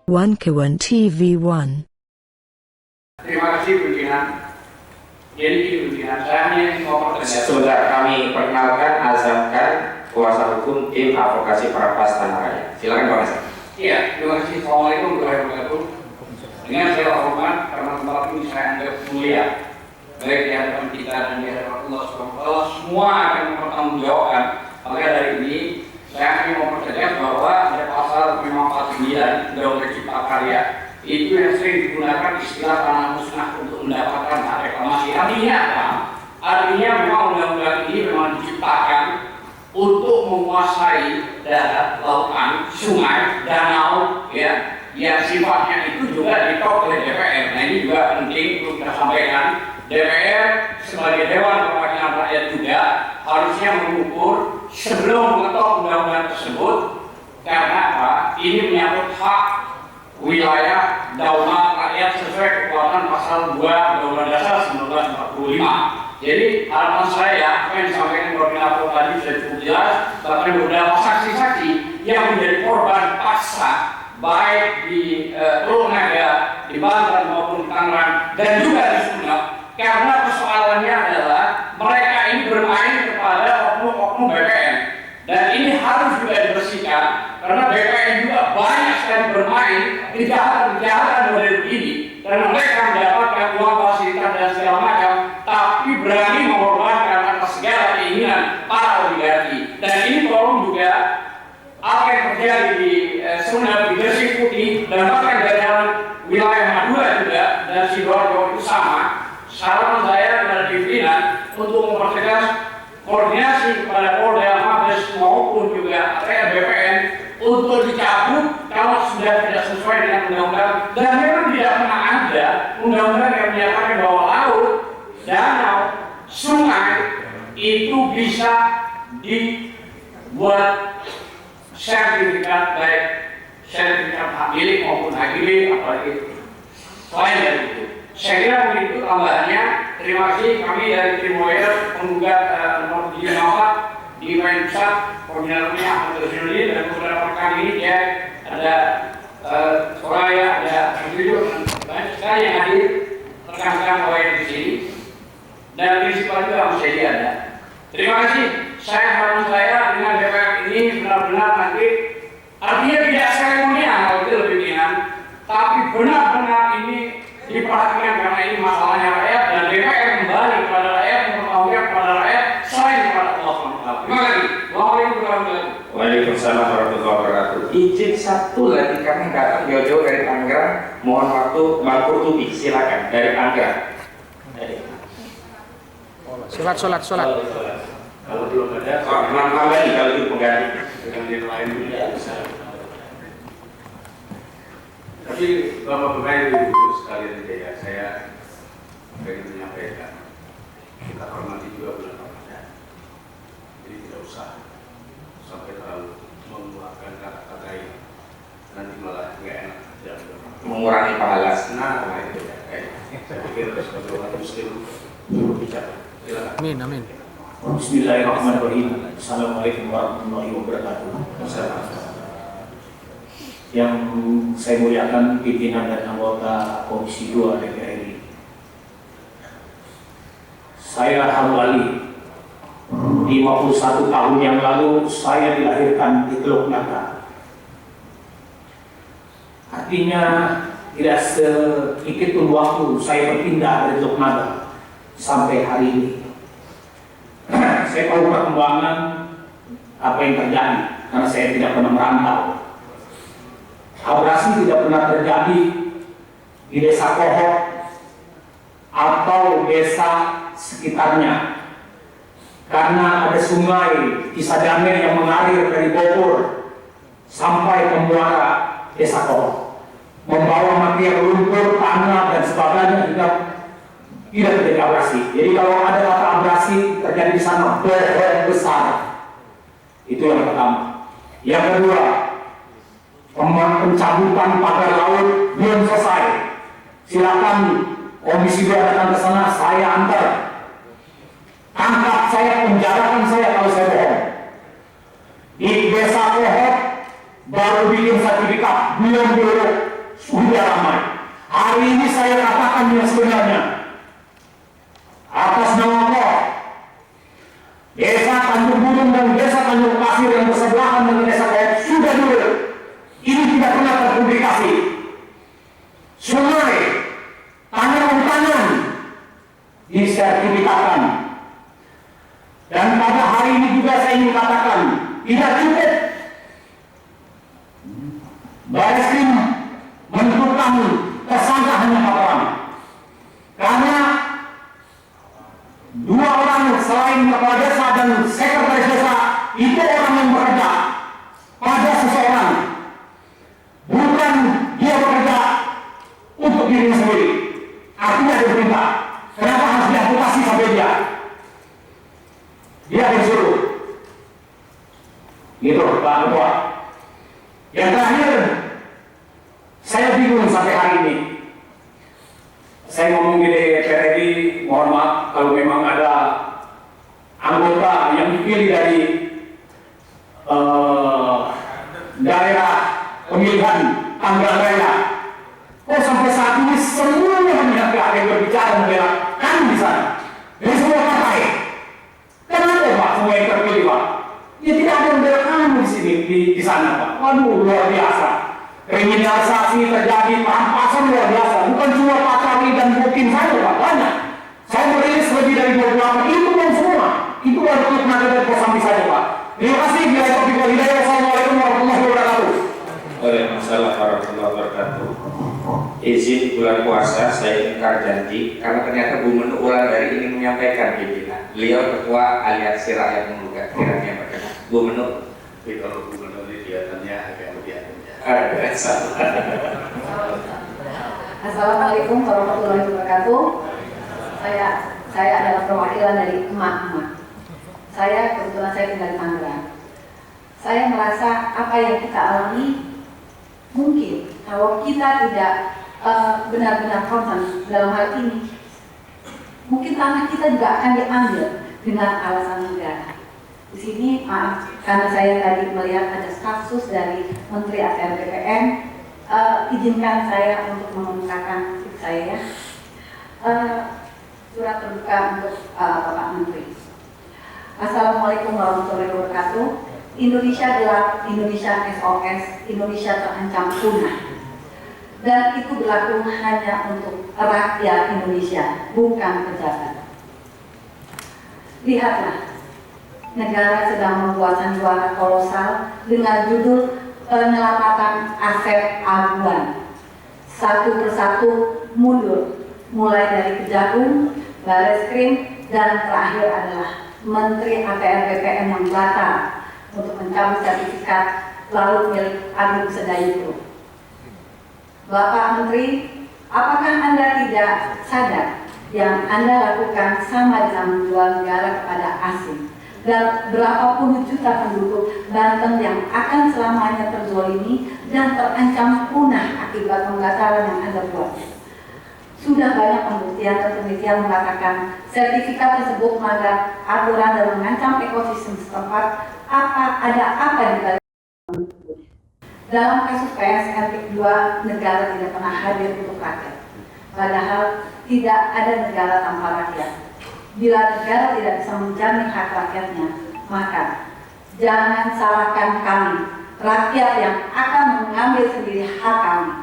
One Kawan TV1. Terima kasih pimpinan. Jadi pimpinan, saya hanya ingin mempertegas. Sudah kami perkenalkan, azamkan kuasa hukum tim advokasi Prapas Tanah Raya. Silakan Pak Mas. Iya, terima kasih. Assalamualaikum warahmatullahi wabarakatuh. Dengan segala hormat, karena tempat ini saya anggap mulia, baik di hadapan kita dan di hadapan Allah SWT, semua akan mempertanggungjawabkan. Maka dari ini, saya ingin mempertegas bahwa ada pasal 549 Undang-Undang Cipta Karya itu yang sering digunakan istilah tanah musnah untuk mendapatkan hak reklamasi. Artinya apa? Artinya memang undang-undang ini memang diciptakan untuk menguasai darat, lautan, sungai, danau, ya, yang sifatnya itu juga ditok oleh DPR. Nah ini juga penting untuk kita sampaikan. DPR sebagai Dewan Perwakilan Rakyat juga harusnya mengukur sebelum mengetok undang-undang tersebut, karena apa? Ini menyangkut hak wilayah daulat rakyat sesuai kekuatan pasal 2 Undang-Undang Dasar 1945. Jadi harapan saya, apa yang disampaikan koordinator tadi sudah cukup jelas, bahkan beberapa saksi-saksi yang menjadi korban paksa baik di Teluk Naga, di Banten maupun di Tangerang dan juga di Sunda, karena persoalannya adalah mereka ini bermain kepada oknum-oknum BPN, dan ini harus juga dibersihkan karena BPN juga banyak sekali bermain kejahatan-kejahatan model ini, karena mereka mendapatkan uang fasilitas dan segala macam, tapi berani mengorbankan atas segala keinginan para oligarki. Dan ini tolong juga apa yang terjadi di Sunda, di Gresik Putih, dan bahkan di dalam wilayah Madura juga dan Sidoarjo itu sama. Harapan saya kepada pimpinan untuk mempertegas koordinasi kepada Polda, Mabes maupun juga area BPN untuk dicabut kalau sudah tidak sesuai dengan undang-undang, dan memang tidak pernah ada undang-undang yang menyatakan bahwa laut, danau, sungai itu bisa dibuat sertifikat, baik sertifikat hak milik maupun hak milik, apalagi selain dari itu. Saya kira begitu tambahannya. Terima kasih. Kami dari tim lawyer penggugat nomor 74 di Main Pusat, koordinatornya Ahmad Rasulullah, dan beberapa rekan ini dia ada Soraya, ada Abdul, banyak sekali yang hadir, rekan-rekan lawyer di sini, dan prinsipal juga harus jadi ada. Terima kasih. Harapan saya dengan DPR ini benar-benar nanti, artinya tidak seremonial kalau itu lebih ringan, tapi benar-benar ini diperhatikan karena ini masalahnya rakyat, dan DPR kembali kepada rakyat, mempertahankan kepada rakyat selain kepada Allah SWT. Terima kasih. Waalaikumsalam warahmatullahi wabarakatuh. Waalaikumsalam warahmatullahi wabarakatuh. Izin satu lagi, kami datang jauh-jauh dari Tangerang. Mohon waktu Bang Kurtubi, silakan dari Tangerang. Sholat. Kalau belum ada, lagi kalau itu pengganti Dengan yang lain tidak bisa. Tapi Bapak-Bapak Ibu sekalian saja, saya ingin menyampaikan, kita hormati juga bulan Ramadan. Jadi tidak usah sampai terlalu mengeluarkan kata-kata yang nanti malah nggak enak, mengurangi pahala. Nah itu ya, saya pikir sebagai umat Muslim cukup bicara. Silakan. Amin. Bismillahirrahmanirrahim. Assalamualaikum warahmatullahi wabarakatuh. Yang saya muliakan pimpinan dan anggota Komisi 2 DPR RI. Saya Harun Ali. 51 tahun yang lalu saya dilahirkan di Teluk Naga. Artinya tidak sedikit pun waktu saya berpindah dari Teluk Naga sampai hari ini. Saya tahu perkembangan apa yang terjadi karena saya tidak pernah merantau. Abrasi tidak pernah terjadi di desa Kohok atau desa sekitarnya, karena ada sungai Cisadane yang mengalir dari Bogor sampai ke muara desa Kohok, membawa material lumpur, tanah dan sebagainya, juga tidak terjadi abrasi. Jadi kalau ada kata abrasi terjadi di sana, bohong besar. Itu yang pertama. Yang kedua, pencabutan pagar laut belum selesai. Silakan Komisi 2 datang ke sana, saya antar. Tangkap saya, penjarakan saya kalau saya bohong. Di desa Kohok baru bikin sertifikat, belum diuruk. sudah ramai. Hari ini saya katakan yang sebenarnya. Atas nama Allah, Desa Tanjung Burung dan Desa Tanjung Pasir yang bersebelahan dengan Desa Koop sudah dulu. Ini tidak pernah terpublikasi. Sungai, tanah disertifikatkan. Dan pada hari ini juga saya ingin katakan, tidak cukup Barreskrim menentukan tersangka hanya 4 orang. Karena 2 orang selain kepala desa dan sekretaris desa itu orang yang bekerja pada seseorang, bukan dia bekerja untuk dirinya sendiri. Artinya ada perintah. Kenapa harus diamputasi sampai dia? Dia disuruh. Gitu, Pak Ketua. Yang terakhir, saya bingung sampai hari ini. Saya ngomong di DPR RI, mohon maaf kalau memang ada anggota yang dipilih dari daerah pemilihan Tanggerang Raya. Kok sampai saat ini semuanya hanya yang berbicara membela kami di sana. Dari semua partai. Kenapa Pak semua yang terpilih Pak? Ya tidak ada yang membela kami di sini di sana Pak. Waduh luar biasa. Kriminalisasi terjadi, perampasan luar biasa. Bukan cuma Pak Charlie dan Bukin saja Pak, banyak. Saya merilis lebih dari 28, itu pun semua. Itu baru untuk tenaga dan Kosambi saja Pak. Terima kasih. Bila taufiq wal hidayah. Wassalamualaikum warahmatullahi wabarakatuh. Waalaikumsalam warahmatullahi wabarakatuh. Izin bulan puasa saya ingkar janji karena ternyata Bu Menu ulang dari ini menyampaikan pimpinan. Beliau ketua aliansi rakyat menggugat kiranya berkenan. Bu Menu, tapi kalau Bu Menu ini kelihatannya agak lebih Assalamualaikum warahmatullahi wabarakatuh. Saya adalah perwakilan dari emak-emak. Saya kebetulan saya tinggal di Tangerang. Saya merasa apa yang kita alami mungkin kalau kita tidak benar-benar konsen dalam hal ini, mungkin tanah kita juga akan diambil dengan alasan negara. Di sini maaf karena saya tadi melihat ada kasus dari Menteri ATR BPN, izinkan saya untuk mengemukakan saya ya. Surat terbuka untuk Bapak Menteri. Assalamualaikum warahmatullahi wabarakatuh. Indonesia gelap, Indonesia SOS, Indonesia terancam punah. Dan itu berlaku hanya untuk rakyat Indonesia, bukan pejabat. Lihatlah, negara sedang membuat sandiwara kolosal dengan judul penyelamatan aset aguan. Satu persatu mundur, mulai dari Kejagung, Barreskrim, dan terakhir adalah Menteri ATR BPN yang batal untuk mencabut sertifikat laut milik Agung Sedayu. Bapak Menteri, apakah Anda tidak sadar yang Anda lakukan sama dengan menjual negara kepada asing? Dan berapa puluh juta penduduk Banten yang akan selamanya terzolimi dan terancam punah akibat pembatalan yang Anda buat. Sudah banyak pembuktian dan penelitian mengatakan sertifikat tersebut melanggar aturan dan mengancam ekosistem setempat. Ada apa di balik? Dalam kasus PSLP 2, negara tidak pernah hadir untuk rakyat. Padahal tidak ada negara tanpa rakyat. Bila negara tidak bisa menjamin hak rakyatnya, maka jangan salahkan kami, rakyat yang akan mengambil sendiri hak kami.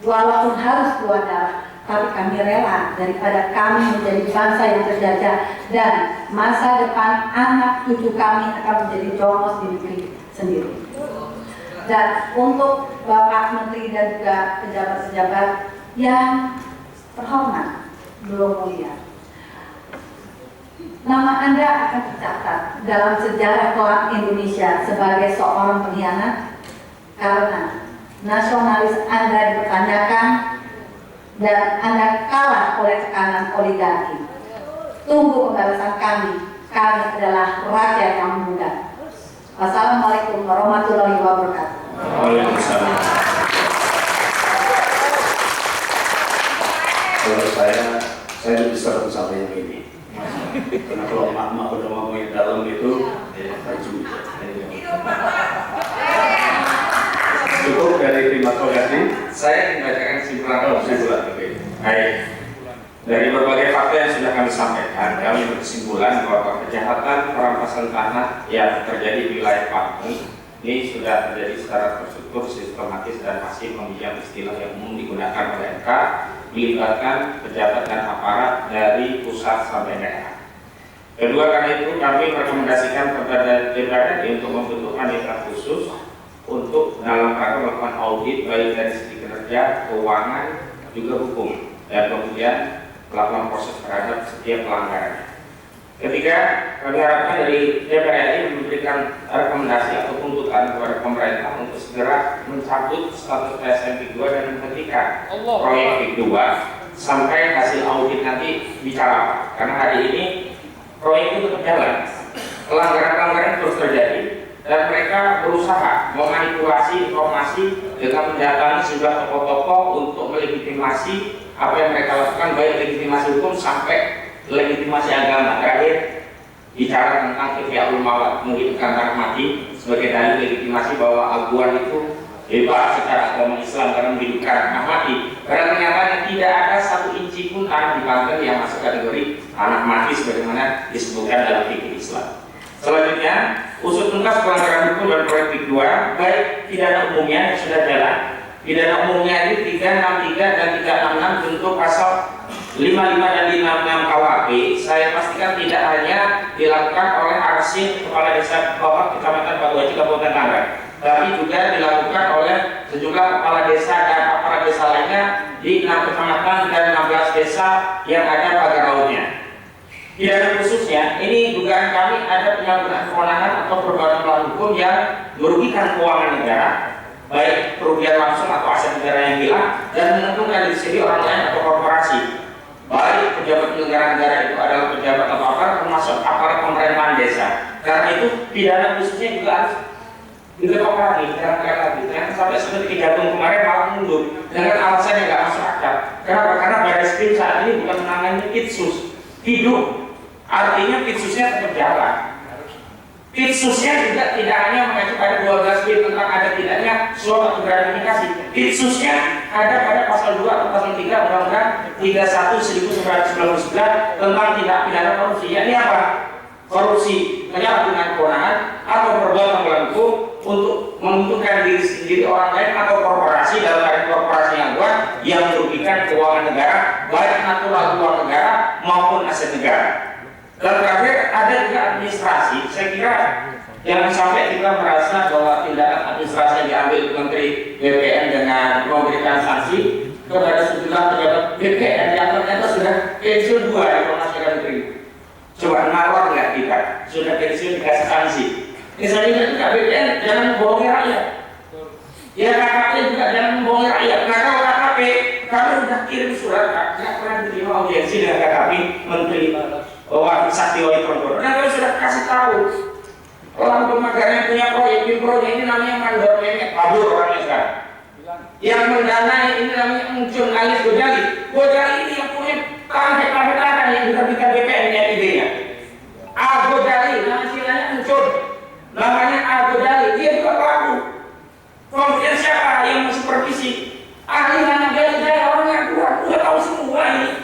Walaupun harus keluar darah, tapi kami rela daripada kami menjadi bangsa yang terjajah dan masa depan anak cucu kami akan menjadi jongos di negeri sendiri. Dan untuk Bapak Menteri dan juga pejabat-pejabat yang terhormat, belum mulia, nama Anda akan tercatat dalam sejarah kelak Indonesia sebagai seorang pengkhianat karena nasionalis Anda dipertanyakan dan Anda kalah oleh tekanan oligarki. Tunggu pembalasan kami adalah rakyat yang muda. Wassalamualaikum warahmatullahi wabarakatuh. Waalaikumsalam. Kalau saya lebih serem sama yang ini. Karena kalau emak-emak udah ngomongin dalam itu, baju. Cukup dari terima kasih. Saya membacakan kesimpulan. Oke. Baik. Dari berbagai fakta yang sudah kami sampaikan, kami berkesimpulan bahwa kejahatan perampasan tanah yang terjadi di wilayah Pati ini sudah terjadi secara terstruktur, sistematis, dan masih meminjam istilah yang umum digunakan oleh MK, melibatkan pejabat dan aparat dari pusat sampai daerah. Kedua, karena itu kami merekomendasikan kepada DPR RI untuk membentuk panitia khusus untuk dalam rangka melakukan audit baik dari segi kinerja, keuangan, juga hukum, dan kemudian melakukan proses terhadap setiap pelanggaran. Ketiga, kami harapkan dari DPR RI memberikan rekomendasi atau tuntutan kepada pemerintah untuk segera mencabut status PSM 2 dan menghentikan proyek 2 sampai hasil audit nanti bicara. Karena hari ini proyek itu tetap jalan, pelanggaran-pelanggaran terus terjadi, dan mereka berusaha memanipulasi informasi dengan mendatangi sejumlah tokoh-tokoh untuk melegitimasi apa yang mereka lakukan, baik legitimasi hukum sampai legitimasi agama. Terakhir bicara tentang ihya ulama, menghidupkan tanah mati sebagai dalil legitimasi bahwa Aguan itu bebas secara agama Islam karena menghidupkan tanah mati. Karena ternyata tidak ada satu inci pun tanah di Banten yang masuk kategori tanah mati sebagaimana disebutkan dalam fikih Islam. Selanjutnya, usut tuntas pelanggaran hukum dan proyek 2, baik pidana umumnya yang sudah jalan. Pidana umumnya ini 363 dan 366 bentuk pasal 55 dan 56 KUHP. Saya pastikan tidak hanya dilakukan oleh Arsin, Kepala Desa Bawah Kecamatan Batuaji, Kabupaten Tangerang, tapi juga dilakukan oleh sejumlah kepala desa dan aparat desa lainnya di 6 kecamatan dan 16 desa yang ada pagar lautnya. Pidana khususnya, ini dugaan kami ada penyalahgunaan kewenangan atau perbuatan melawan hukum yang merugikan keuangan negara, baik kerugian langsung atau aset negara yang hilang, dan menguntungkan diri sendiri, orang lain atau korporasi. Baik pejabat penyelenggara negara itu adalah pejabat atau aparat, termasuk aparat pemerintahan desa. Karena itu pidana khususnya juga harus diketok lagi, jangan lagi. Jangan sampai seperti Jagung kemarin malah mundur dengan alasan yang nggak masuk akal. Kenapa? Karena Barreskrim saat ini bukan menangani Pitsus, hidup. Artinya Pitsusnya tetap jalan. Pitsusnya juga tidak hanya mengacu pada 12 B tentang ada tidaknya suap atau gratifikasi. Pitsusnya ada pada pasal 2 atau pasal 3 Undang-Undang 31/1999 tentang tindak pidana korupsi. Ini apa? Korupsi, penyalahgunaan kewenangan atau perbuatan melawan hukum untuk menguntungkan diri sendiri, orang lain atau korporasi, dalam hal korporasi yang kuat yang merugikan keuangan negara, baik natural keuangan negara maupun aset negara. Dan terakhir ada juga administrasi. Saya kira jangan sampai kita merasa bahwa tindakan administrasi yang diambil Menteri BPN dengan memberikan sanksi kepada sejumlah pejabat BPN yang ternyata sudah pensiun 2 di Komnas Negeri. Coba ngalor nggak kita? Sudah pensiun dikasih sanksi. Misalnya juga BPN jangan membohongi rakyat. Ya KKP juga jangan membohongi rakyat. Nah kalau KKP kami sudah kirim surat, nggak pernah diterima audiensi dengan KKP Menteri Wakil Sakti Wahid Purwono. Dan kalau sudah kasih tahu orang pemagarnya punya proyek ini namanya mandor memet, kabur orangnya sekarang. Yang mendanai ini namanya Muncul alias Gojali. Gojali ini yang punya hektar-hektaran yang diterbitkan BPN ya idenya. Gojali, nama silanya Muncul, namanya Gojali. Dia juga pelaku. Kemudian siapa yang supervisi? Ahli mana gali-gali orangnya udah tahu semua ini.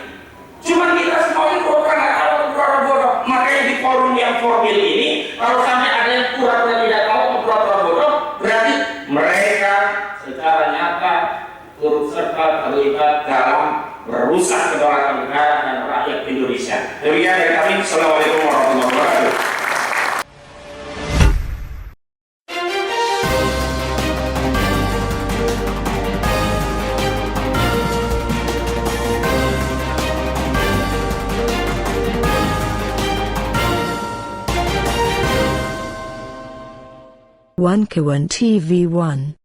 Cuma kita semua ini bukan nggak tahu bodoh. Makanya di forum yang formal ini, kalau sampai ada yang pura-pura tidak tahu atau pura-pura bodoh, berarti mereka secara nyata turut serta terlibat dalam merusak kedaulatan negara dan rakyat Indonesia. Demikian dari kami. Assalamualaikum warahmatullahi wabarakatuh. One K1 TV1